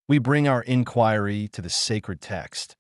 We bring our inquiry to the sacred text,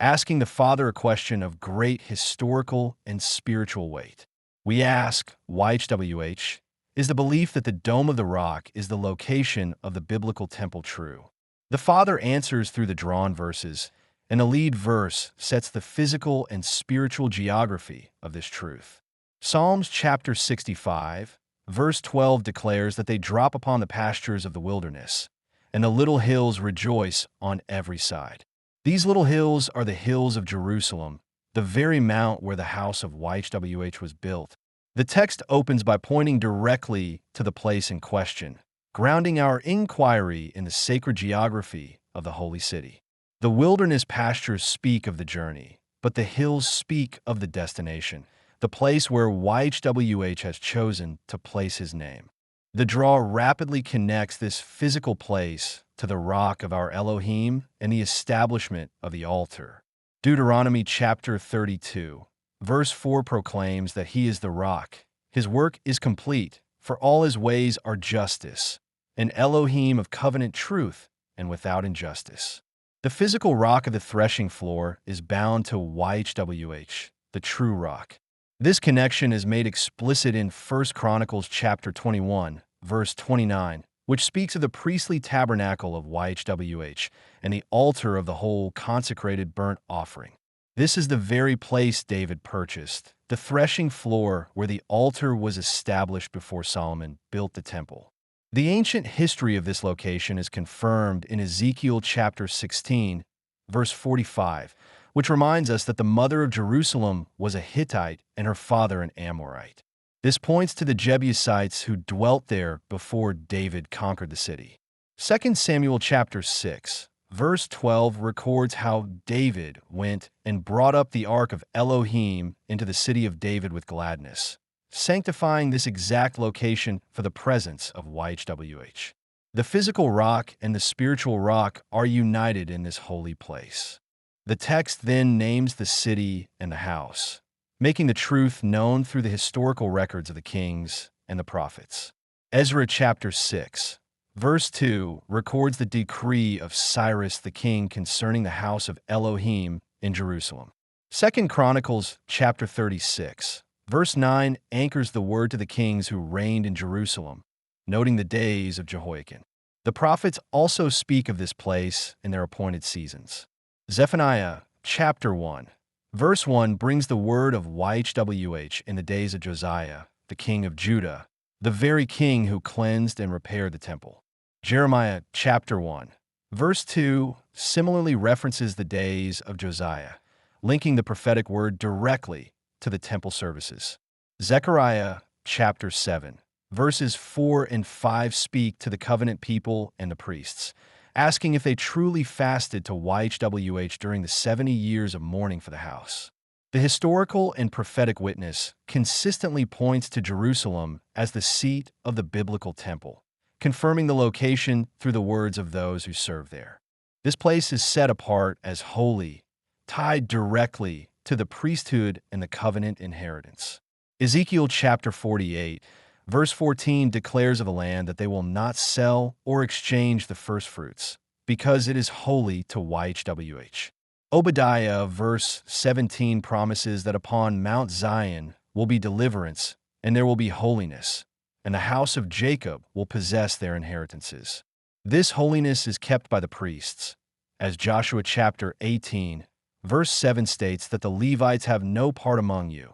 asking the Father a question of great historical and spiritual weight. We ask, YHWH, is the belief that the Dome of the Rock is the location of the biblical temple true? The Father answers through the drawn verses, and a lead verse sets the physical and spiritual geography of this truth. Psalms chapter 65, verse 12 declares that they drop upon the pastures of the wilderness, and the little hills rejoice on every side. These little hills are the hills of Jerusalem, the very mount where the house of YHWH was built. The text opens by pointing directly to the place in question, grounding our inquiry in the sacred geography of the holy city. The wilderness pastures speak of the journey, but the hills speak of the destination, the place where YHWH has chosen to place his name. The draw rapidly connects this physical place to the rock of our Elohim and the establishment of the altar. Deuteronomy chapter 32, verse 4 proclaims that he is the rock. His work is complete, for all his ways are justice, an Elohim of covenant truth and without injustice. The physical rock of the threshing floor is bound to YHWH, the true rock. This connection is made explicit in 1 Chronicles chapter 21, verse 29, which speaks of the priestly tabernacle of YHWH and the altar of the whole consecrated burnt offering. This is the very place David purchased, the threshing floor where the altar was established before Solomon built the temple. The ancient history of this location is confirmed in Ezekiel chapter 16, verse 45, which reminds us that the mother of Jerusalem was a Hittite and her father an Amorite. This points to the Jebusites who dwelt there before David conquered the city. 2 Samuel chapter 6, verse 12 records how David went and brought up the ark of Elohim into the city of David with gladness, sanctifying this exact location for the presence of YHWH. The physical rock and the spiritual rock are united in this holy place. The text then names the city and the house, making the truth known through the historical records of the kings and the prophets. Ezra chapter 6, verse 2 records the decree of Cyrus the king concerning the house of Elohim in Jerusalem. 2 Chronicles chapter 36, verse 9 anchors the word to the kings who reigned in Jerusalem, noting the days of Jehoiakim. The prophets also speak of this place in their appointed seasons. Zephaniah chapter 1, verse 1 brings the word of YHWH in the days of Josiah, the king of Judah, the very king who cleansed and repaired the temple. Jeremiah chapter 1, verse 2 similarly references the days of Josiah, linking the prophetic word directly to the temple services. Zechariah chapter 7, verses 4 and 5 speak to the covenant people and the priests, asking if they truly fasted to YHWH during the 70 years of mourning for the house. The historical and prophetic witness consistently points to Jerusalem as the seat of the biblical temple, confirming the location through the words of those who serve there. This place is set apart as holy, tied directly to the priesthood and the covenant inheritance. Ezekiel chapter 48, verse 14 declares of the land that they will not sell or exchange the firstfruits, because it is holy to YHWH. Obadiah, verse 17, promises that upon Mount Zion will be deliverance, and there will be holiness, and the house of Jacob will possess their inheritances. This holiness is kept by the priests, as Joshua chapter 18, verse 7 states that the Levites have no part among you,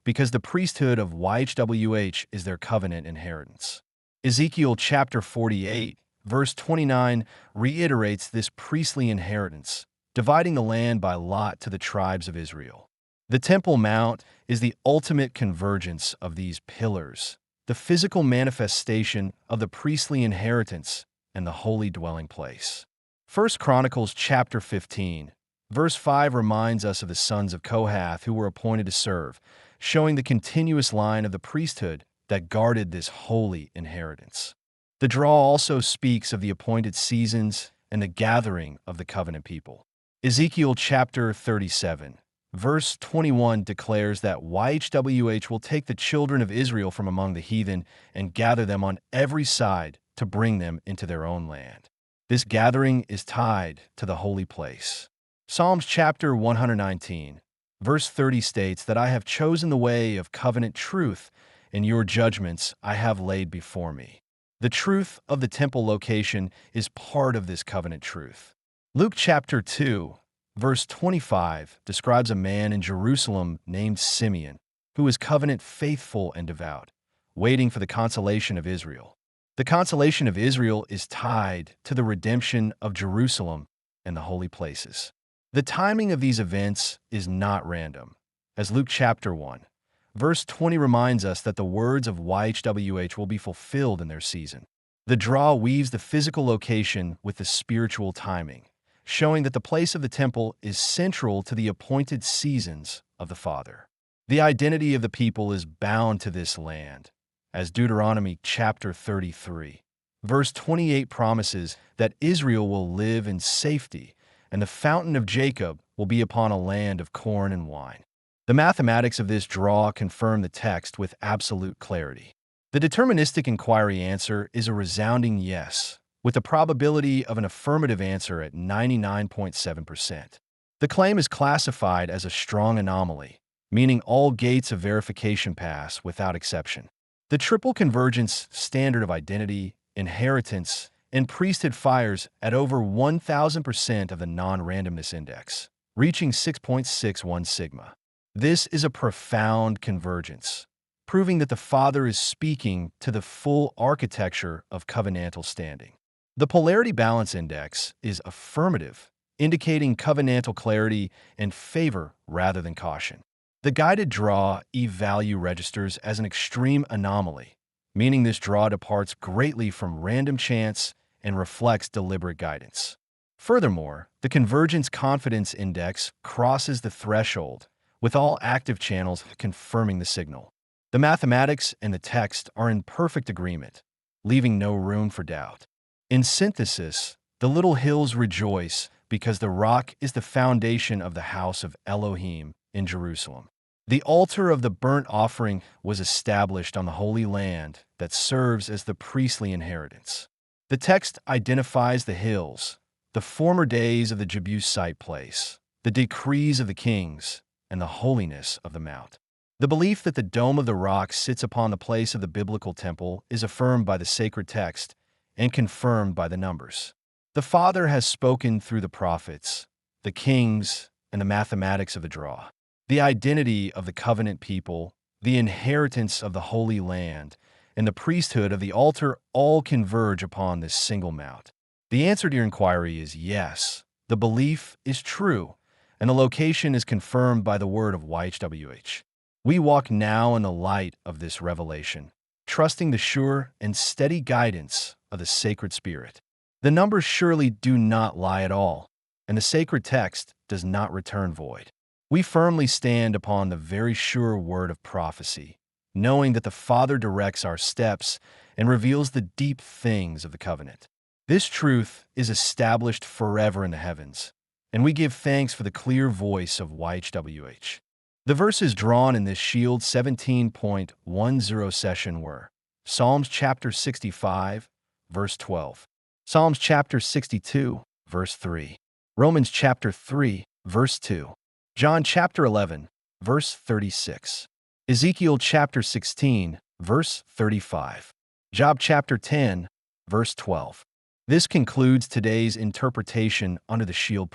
because the priesthood of YHWH is their covenant inheritance. Ezekiel chapter 48, verse 29 reiterates this priestly inheritance, dividing the land by lot to the tribes of Israel. The Temple Mount is the ultimate convergence of these pillars, the physical manifestation of the priestly inheritance and the holy dwelling place. 1 Chronicles chapter 15, verse 5 reminds us of the sons of Kohath who were appointed to serve, showing the continuous line of the priesthood that guarded this holy inheritance. The draw also speaks of the appointed seasons and the gathering of the covenant people. Ezekiel chapter 37, verse 21 declares that YHWH will take the children of Israel from among the heathen and gather them on every side to bring them into their own land. This gathering is tied to the holy place. Psalms chapter 119, verse 30 states that I have chosen the way of covenant truth, and your judgments I have laid before me. The truth of the temple location is part of this covenant truth. Luke chapter 2, verse 25 describes a man in Jerusalem named Simeon, who was covenant faithful and devout, waiting for the consolation of Israel. The consolation of Israel is tied to the redemption of Jerusalem and the holy places. The timing of these events is not random, as Luke chapter 1, verse 20 reminds us that the words of YHWH will be fulfilled in their season. The draw weaves the physical location with the spiritual timing, showing that the place of the temple is central to the appointed seasons of the Father. The identity of the people is bound to this land, as Deuteronomy chapter 33, verse 28 promises that Israel will live in safety and the fountain of Jacob will be upon a land of corn and wine. The mathematics of this draw confirm the text with absolute clarity. The deterministic inquiry answer is a resounding yes, with the probability of an affirmative answer at 99.7%. The claim is classified as a strong anomaly, meaning all gates of verification pass without exception. The triple convergence standard of identity, inheritance, and priesthood fires at over 1,000% of the non-randomness index, reaching 6.61 sigma. This is a profound convergence, proving that the Father is speaking to the full architecture of covenantal standing. The polarity balance index is affirmative, indicating covenantal clarity and favor rather than caution. The guided draw E-value registers as an extreme anomaly, meaning this draw departs greatly from random chance and reflects deliberate guidance. Furthermore, the convergence confidence index crosses the threshold, with all active channels confirming the signal. The mathematics and the text are in perfect agreement, leaving no room for doubt. In synthesis, the little hills rejoice because the rock is the foundation of the house of Elohim in Jerusalem. The altar of the burnt offering was established on the holy land that serves as the priestly inheritance. The text identifies the hills, the former days of the Jebusite place, the decrees of the kings, and the holiness of the mount. The belief that the dome of the rock sits upon the place of the biblical temple is affirmed by the sacred text and confirmed by the numbers. The Father has spoken through the prophets, the kings, and the mathematics of the draw. The identity of the covenant people, the inheritance of the Holy Land, and the priesthood of the altar all converge upon this single mount. The answer to your inquiry is yes, the belief is true, and the location is confirmed by the word of YHWH. We walk now in the light of this revelation, trusting the sure and steady guidance of the sacred Spirit. The numbers surely do not lie at all, and the sacred text does not return void. We firmly stand upon the very sure word of prophecy, knowing that the Father directs our steps and reveals the deep things of the covenant. This truth is established forever in the heavens, and we give thanks for the clear voice of YHWH. The verses drawn in this Shield 17.10 session were Psalms chapter 65, verse 12, Psalms chapter 62, verse 3, Romans chapter 3, verse 2, John chapter 11, verse 36, Ezekiel chapter 16, verse 35, Job chapter 10, verse 12. This concludes today's interpretation under the Shield